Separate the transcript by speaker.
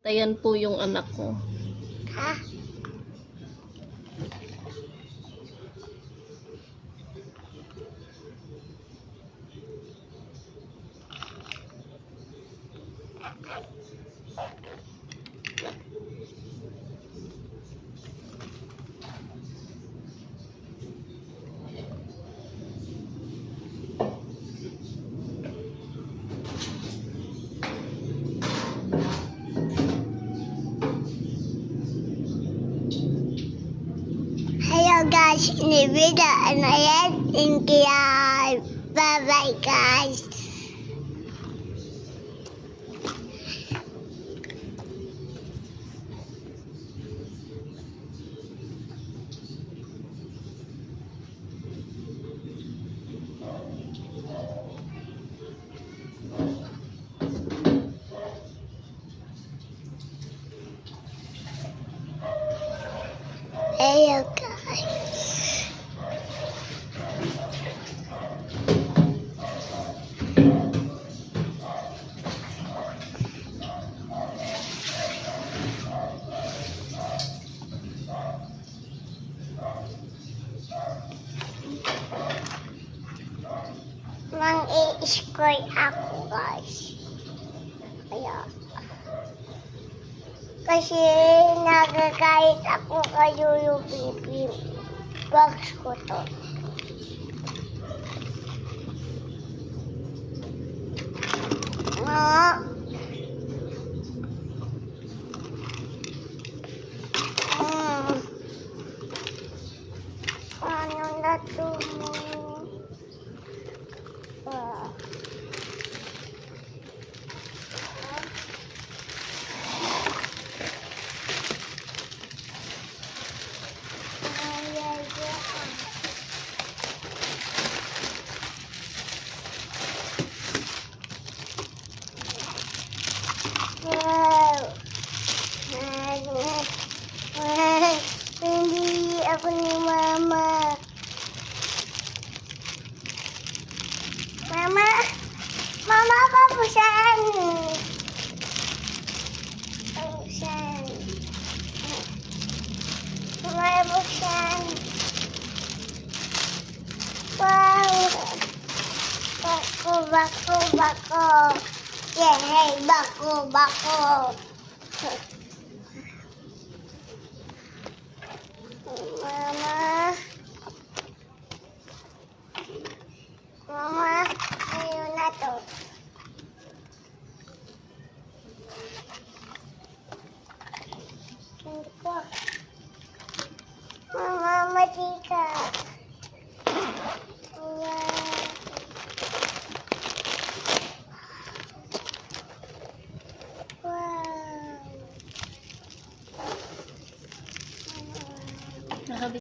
Speaker 1: Ayan po yung anak ko.
Speaker 2: Ha? Hello guys, ini video yan. Thank you. Bye bye guys. Hello guys. Mang-i-score ako guys. Kaya. Kasi nagagayat ako kayo yung baby box ko to. Ano na to mo? Hindi ako ni Mama. Mama, papusan. Papusan. Mama, papusan. Wow. Bako. Yay, bako. Mama, ayun na to. Hindi ko. Mama, mati ka.